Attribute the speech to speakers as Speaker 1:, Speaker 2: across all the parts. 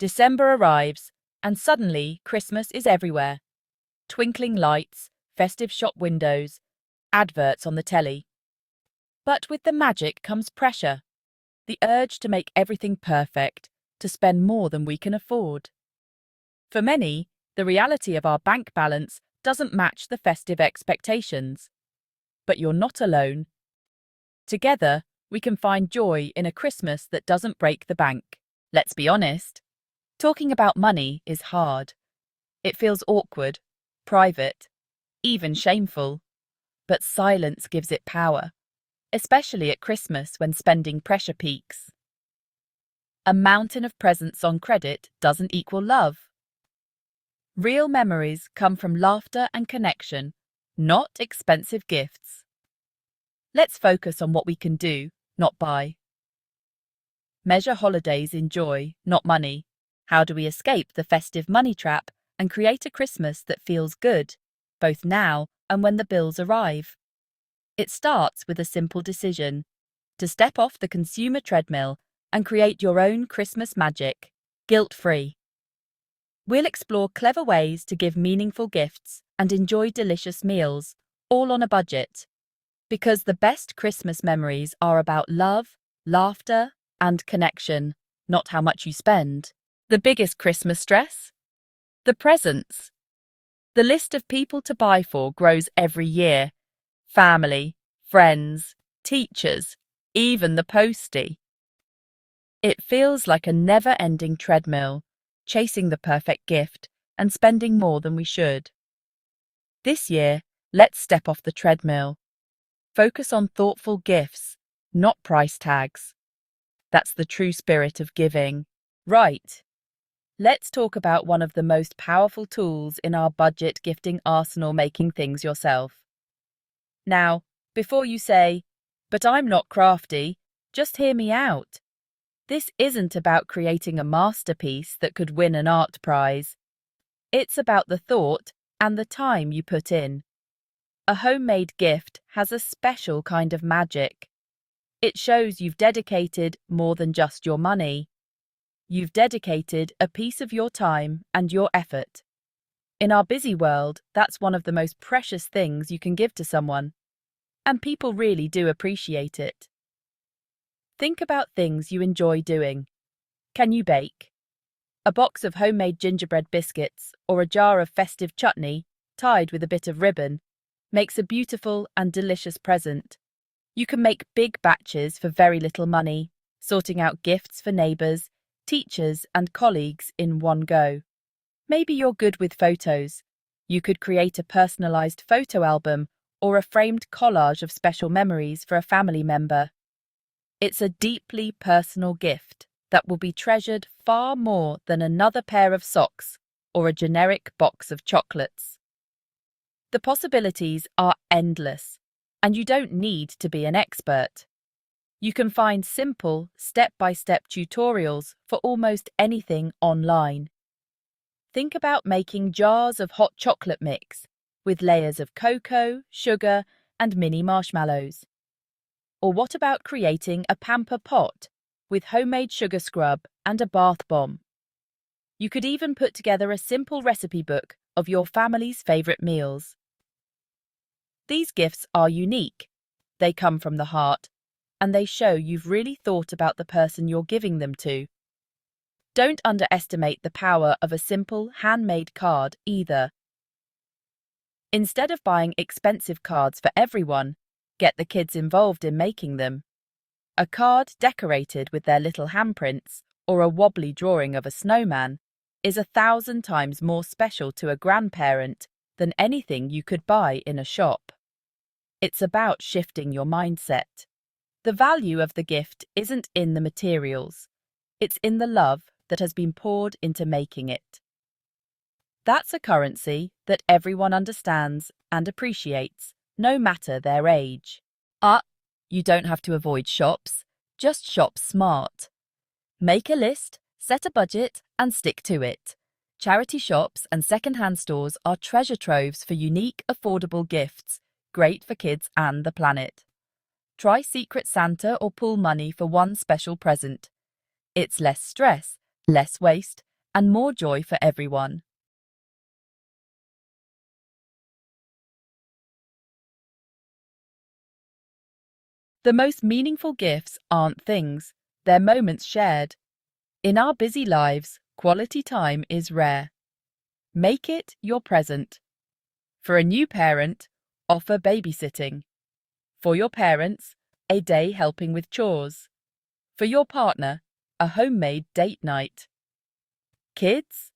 Speaker 1: December arrives, and suddenly Christmas is everywhere. Twinkling lights, festive shop windows, adverts on the telly. But with the magic comes pressure, the urge to make everything perfect, to spend more than we can afford. For many, the reality of our bank balance doesn't match the festive expectations. But you're not alone. Together, we can find joy in a Christmas that doesn't break the bank. Let's be honest. Talking about money is hard. It feels awkward, private, even shameful. But silence gives it power, especially at Christmas when spending pressure peaks. A mountain of presents on credit doesn't equal love. Real memories come from laughter and connection, not expensive gifts. Let's focus on what we can do, not buy. Measure holidays in joy, not money. How do we escape the festive money trap and create a Christmas that feels good, both now and when the bills arrive? It starts with a simple decision: to step off the consumer treadmill and create your own Christmas magic, guilt-free. We'll explore clever ways to give meaningful gifts and enjoy delicious meals, all on a budget. Because the best Christmas memories are about love, laughter, and connection, not how much you spend. The biggest Christmas stress? The presents. The list of people to buy for grows every year. Family, friends, teachers, even the postie. It feels like a never-ending treadmill, chasing the perfect gift and spending more than we should. This year, let's step off the treadmill. Focus on thoughtful gifts, not price tags. That's the true spirit of giving. Right. Let's talk about one of the most powerful tools in our budget gifting arsenal: making things yourself. Now, before you say, "But I'm not crafty," just hear me out. This isn't about creating a masterpiece that could win an art prize. It's about the thought and the time you put in. A homemade gift has a special kind of magic. It shows you've dedicated more than just your money. You've dedicated a piece of your time and your effort. In our busy world, that's one of the most precious things you can give to someone. And people really do appreciate it. Think about things you enjoy doing. Can you bake? A box of homemade gingerbread biscuits or a jar of festive chutney, tied with a bit of ribbon, makes a beautiful and delicious present. You can make big batches for very little money, sorting out gifts for neighbours, teachers and colleagues in one go. Maybe you're good with photos. You could create a personalised photo album or a framed collage of special memories for a family member. It's a deeply personal gift that will be treasured far more than another pair of socks or a generic box of chocolates. The possibilities are endless, and you don't need to be an expert. You can find simple, step-by-step tutorials for almost anything online. Think about making jars of hot chocolate mix with layers of cocoa, sugar, and mini marshmallows. Or what about creating a pamper pot with homemade sugar scrub and a bath bomb? You could even put together a simple recipe book of your family's favourite meals. These gifts are unique. They come from the heart, and they show you've really thought about the person you're giving them to. Don't underestimate the power of a simple handmade card either. Instead of buying expensive cards for everyone, get the kids involved in making them. A card decorated with their little handprints or a wobbly drawing of a snowman is 1,000 times more special to a grandparent than anything you could buy in a shop. It's about shifting your mindset. The value of the gift isn't in the materials. It's in the love that has been poured into making it. That's a currency that everyone understands and appreciates, no matter their age. You don't have to avoid shops, just shop smart. Make a list, set a budget, and stick to it. Charity shops and second-hand stores are treasure troves for unique, affordable gifts, great for kids and the planet. Try Secret Santa or pool money for one special present. It's less stress, less waste, and more joy for everyone. The most meaningful gifts aren't things, they're moments shared. In our busy lives, quality time is rare. Make it your present. For a new parent, offer babysitting. For your parents, a day helping with chores. For your partner, a homemade date night. Kids?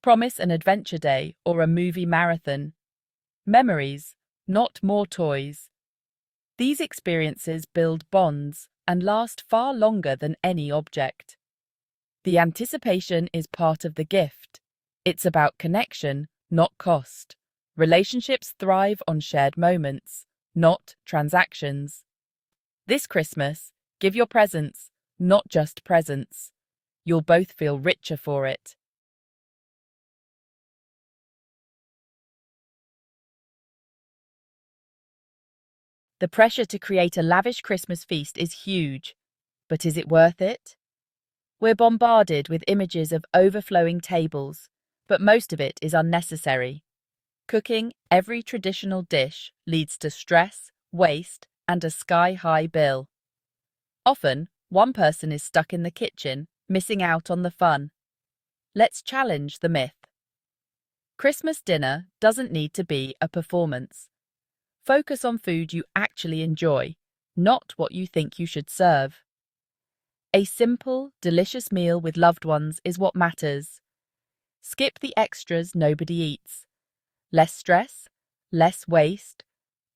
Speaker 1: Promise an adventure day or a movie marathon. Memories, not more toys. These experiences build bonds and last far longer than any object. The anticipation is part of the gift. It's about connection, not cost. Relationships thrive on shared moments, not transactions. This Christmas, give your presents, not just presents. You'll both feel richer for it. The pressure to create a lavish Christmas feast is huge, but is it worth it? We're bombarded with images of overflowing tables, but most of it is unnecessary. Cooking every traditional dish leads to stress, waste, and a sky-high bill. Often, one person is stuck in the kitchen, missing out on the fun. Let's challenge the myth. Christmas dinner doesn't need to be a performance. Focus on food you actually enjoy, not what you think you should serve. A simple, delicious meal with loved ones is what matters. Skip the extras nobody eats. Less stress, less waste,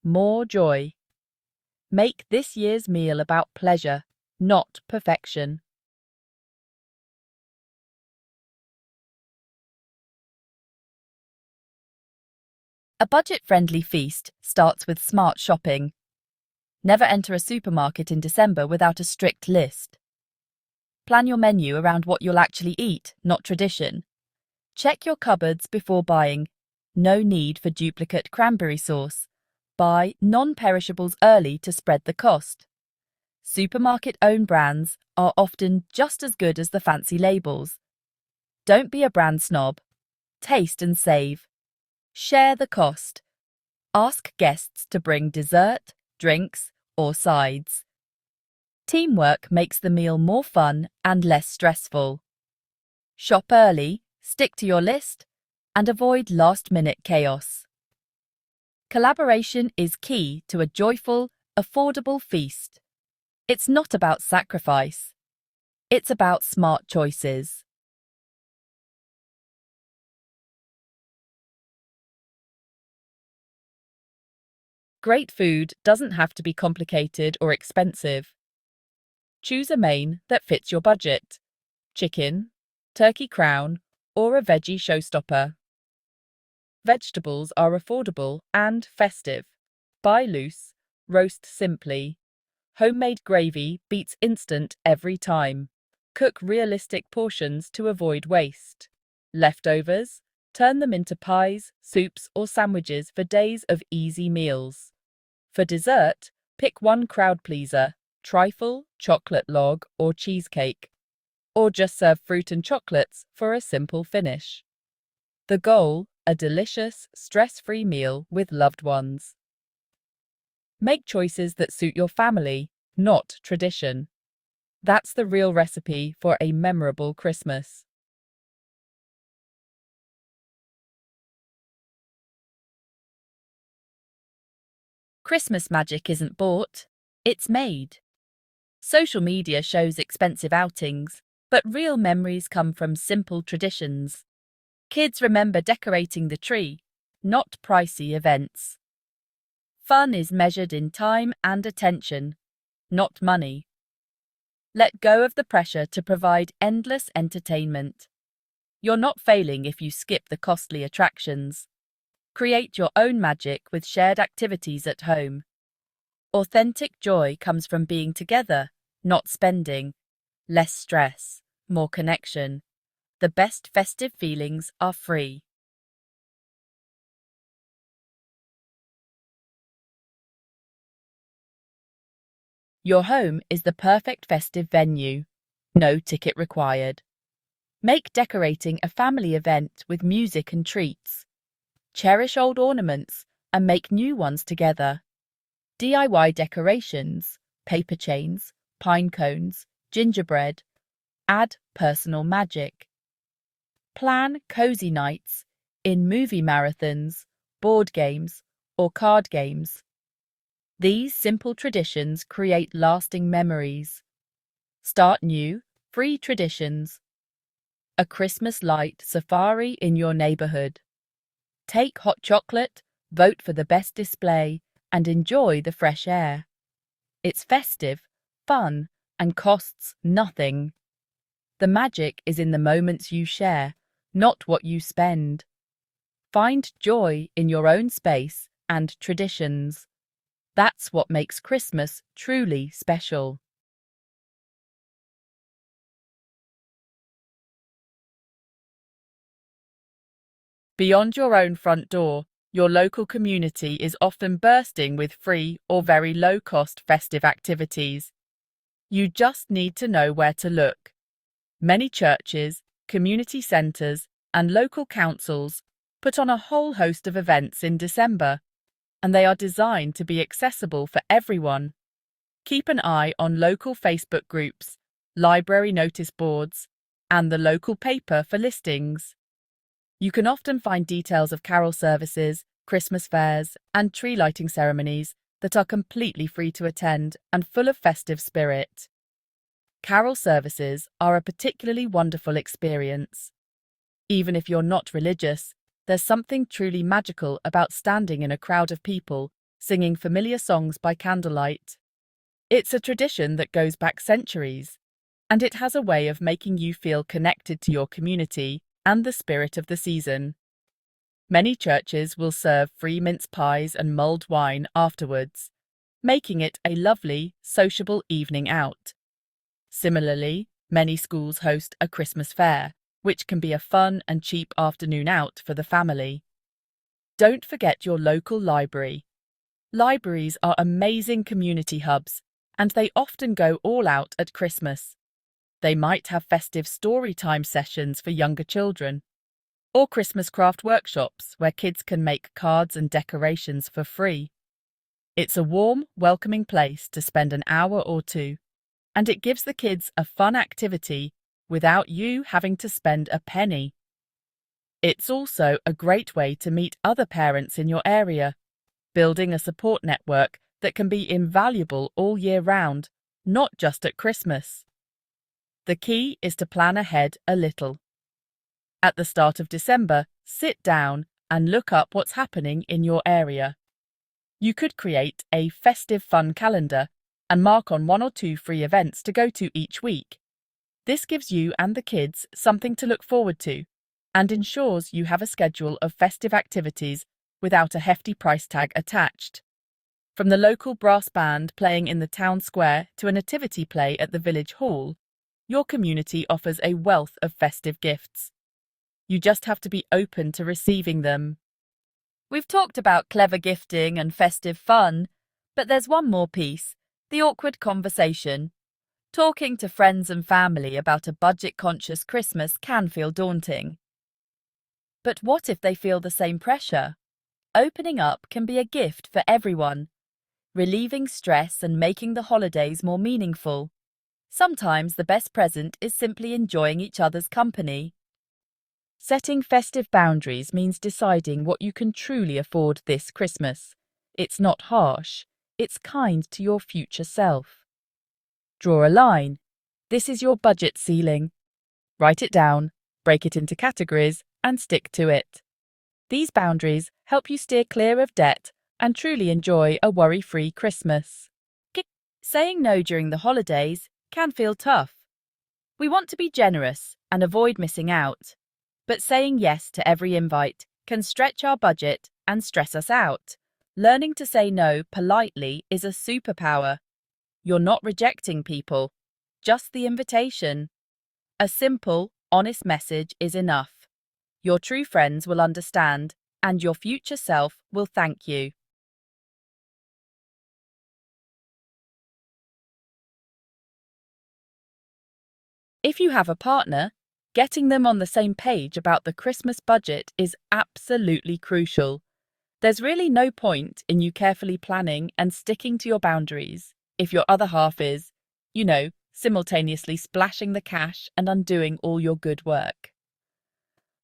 Speaker 1: more joy. Make this year's meal about pleasure, not perfection. A budget-friendly feast starts with smart shopping. Never enter a supermarket in December without a strict list. Plan your menu around what you'll actually eat, not tradition. Check your cupboards before buying. No need for duplicate cranberry sauce. Buy non-perishables early to spread the cost. Supermarket-owned brands are often just as good as the fancy labels. Don't be a brand snob. Taste and save. Share the cost. Ask guests to bring dessert, drinks, or sides. Teamwork makes the meal more fun and less stressful. Shop early, stick to your list, and avoid last-minute chaos. Collaboration is key to a joyful, affordable feast. It's not about sacrifice. It's about smart choices. Great food doesn't have to be complicated or expensive. Choose a main that fits your budget. Chicken, turkey crown, or a veggie showstopper. Vegetables are affordable and festive. Buy loose, roast simply. Homemade gravy beats instant every time. Cook realistic portions to avoid waste. Leftovers? Turn them into pies, soups, or sandwiches for days of easy meals. For dessert, pick one crowd pleaser, trifle, chocolate log, or cheesecake. Or just serve fruit and chocolates for a simple finish. The goal, a delicious, stress-free meal with loved ones. Make choices that suit your family, not tradition. That's the real recipe for a memorable Christmas. Christmas magic isn't bought, it's made. Social media shows expensive outings, but real memories come from simple traditions. Kids remember decorating the tree, not pricey events. Fun is measured in time and attention, not money. Let go of the pressure to provide endless entertainment. You're not failing if you skip the costly attractions. Create your own magic with shared activities at home. Authentic joy comes from being together, not spending. Less stress, more connection. The best festive feelings are free. Your home is the perfect festive venue. No ticket required. Make decorating a family event with music and treats. Cherish old ornaments and make new ones together. DIY decorations, paper chains, pine cones, gingerbread. Add personal magic. Plan cozy nights in movie marathons, board games, or card games. These simple traditions create lasting memories. Start new, free traditions. A Christmas light safari in your neighborhood. Take hot chocolate, vote for the best display, and enjoy the fresh air. It's festive, fun, and costs nothing. The magic is in the moments you share, not what you spend. Find joy in your own space and traditions. That's what makes Christmas truly special. Beyond your own front door, your local community is often bursting with free or very low-cost festive activities. You just need to know where to look. Many churches, community centres, and local councils put on a whole host of events in December, and they are designed to be accessible for everyone. Keep an eye on local Facebook groups, library notice boards, and the local paper for listings. You can often find details of carol services, Christmas fairs, and tree lighting ceremonies that are completely free to attend and full of festive spirit. Carol services are a particularly wonderful experience. Even if you're not religious, there's something truly magical about standing in a crowd of people singing familiar songs by candlelight. It's a tradition that goes back centuries, and it has a way of making you feel connected to your community and the spirit of the season. Many churches will serve free mince pies and mulled wine afterwards, making it a lovely, sociable evening out. Similarly, many schools host a Christmas fair, which can be a fun and cheap afternoon out for the family. Don't forget your local library. Libraries are amazing community hubs, and they often go all out at Christmas. They might have festive story time sessions for younger children, or Christmas craft workshops where kids can make cards and decorations for free. It's a warm, welcoming place to spend an hour or two, and it gives the kids a fun activity without you having to spend a penny. It's also a great way to meet other parents in your area, building a support network that can be invaluable all year round, not just at Christmas. The key is to plan ahead a little. At the start of December, sit down and look up what's happening in your area. You could create a festive fun calendar and mark on 1 or 2 free events to go to each week. This gives you and the kids something to look forward to and ensures you have a schedule of festive activities without a hefty price tag attached. From the local brass band playing in the town square to a nativity play at the village hall, your community offers a wealth of festive gifts. You just have to be open to receiving them. We've talked about clever gifting and festive fun, but there's one more piece, the awkward conversation. Talking to friends and family about a budget-conscious Christmas can feel daunting. But what if they feel the same pressure? Opening up can be a gift for everyone, relieving stress and making the holidays more meaningful. Sometimes the best present is simply enjoying each other's company. Setting festive boundaries means deciding what you can truly afford this Christmas. It's not harsh, it's kind to your future self. Draw a line. This is your budget ceiling. Write it down, break it into categories, and stick to it. These boundaries help you steer clear of debt and truly enjoy a worry-free Christmas. Saying no during the holidays can feel tough. We want to be generous and avoid missing out, but saying yes to every invite can stretch our budget and stress us out. Learning to say no politely is a superpower. You're not rejecting people, just the invitation. A simple, honest message is enough. Your true friends will understand, and your future self will thank you. If you have a partner, Getting them on the same page about the Christmas budget is absolutely crucial. There's really no point in you carefully planning and sticking to your boundaries if your other half is, simultaneously splashing the cash and undoing all your good work.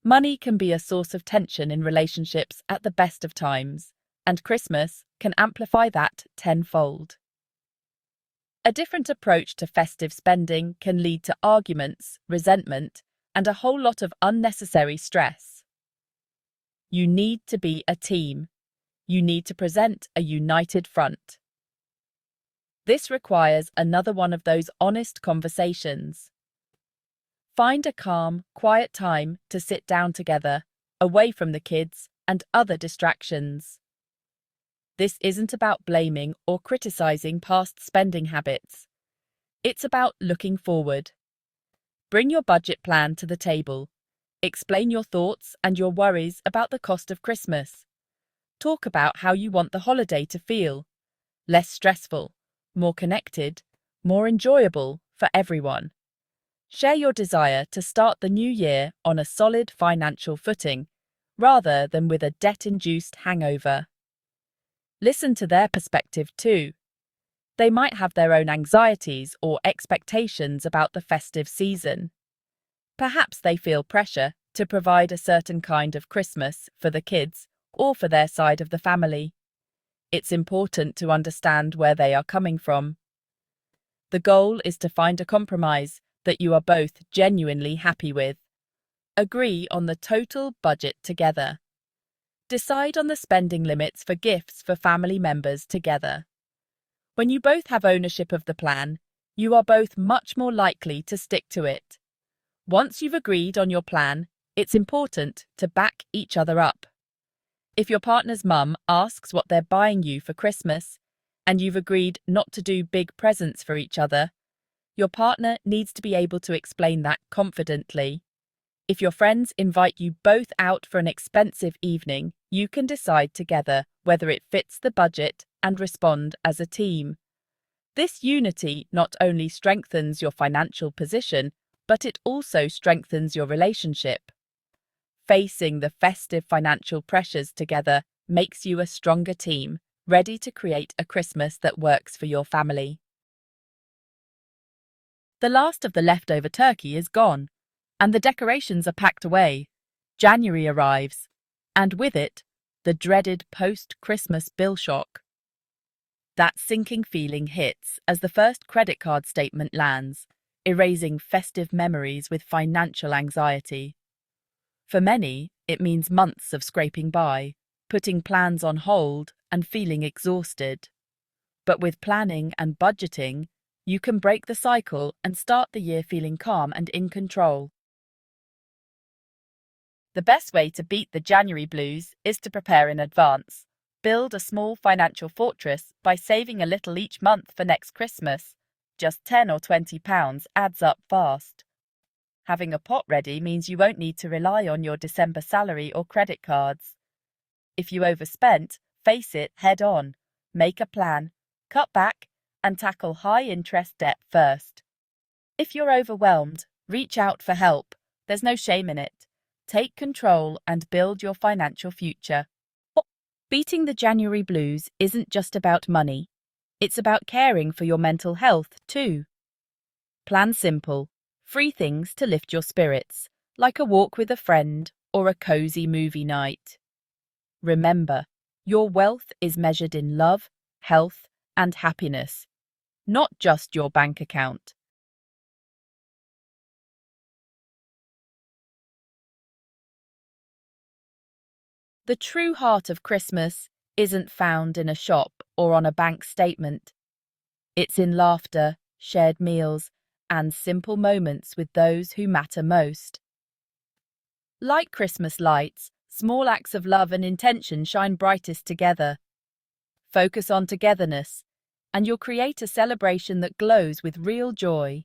Speaker 1: Money can be a source of tension in relationships at the best of times, and Christmas can amplify that tenfold. A different approach to festive spending can lead to arguments, resentment, and a whole lot of unnecessary stress. You need to be a team. You need to present a united front. This requires another one of those honest conversations. Find a calm, quiet time to sit down together, away from the kids and other distractions. This isn't about blaming or criticizing past spending habits. It's about looking forward. Bring your budget plan to the table. Explain your thoughts and your worries about the cost of Christmas. Talk about how you want the holiday to feel. Less stressful, more connected, more enjoyable for everyone. Share your desire to start the new year on a solid financial footing, rather than with a debt-induced hangover. Listen to their perspective too. They might have their own anxieties or expectations about the festive season. Perhaps they feel pressure to provide a certain kind of Christmas for the kids or for their side of the family. It's important to understand where they are coming from. The goal is to find a compromise that you are both genuinely happy with. Agree on the total budget together. Decide on the spending limits for gifts for family members together. When you both have ownership of the plan, you are both much more likely to stick to it. Once you've agreed on your plan, it's important to back each other up. If your partner's mum asks what they're buying you for Christmas, and you've agreed not to do big presents for each other, your partner needs to be able to explain that confidently. If your friends invite you both out for an expensive evening, you can decide together whether it fits the budget and respond as a team. This unity not only strengthens your financial position, but it also strengthens your relationship. Facing the festive financial pressures together makes you a stronger team, ready to create a Christmas that works for your family. The last of the leftover turkey is gone, and the decorations are packed away. January arrives, and with it, the dreaded post-Christmas bill shock. That sinking feeling hits as the first credit card statement lands, erasing festive memories with financial anxiety. For many, it means months of scraping by, putting plans on hold and feeling exhausted. But with planning and budgeting, you can break the cycle and start the year feeling calm and in control. The best way to beat the January blues is to prepare in advance. Build a small financial fortress by saving a little each month for next Christmas. Just £10 or £20 adds up fast. Having a pot ready means you won't need to rely on your December salary or credit cards. If you overspent, face it head on. Make a plan, cut back, and tackle high-interest debt first. If you're overwhelmed, reach out for help. There's no shame in it. Take control and build your financial future. Beating the January blues isn't just about money. It's about caring for your mental health, too. Plan simple, free things to lift your spirits, like a walk with a friend or a cozy movie night. Remember, your wealth is measured in love, health, and happiness, not just your bank account. The true heart of Christmas isn't found in a shop or on a bank statement. It's in laughter, shared meals, and simple moments with those who matter most. Like Christmas lights, small acts of love and intention shine brightest together. Focus on togetherness, and you'll create a celebration that glows with real joy.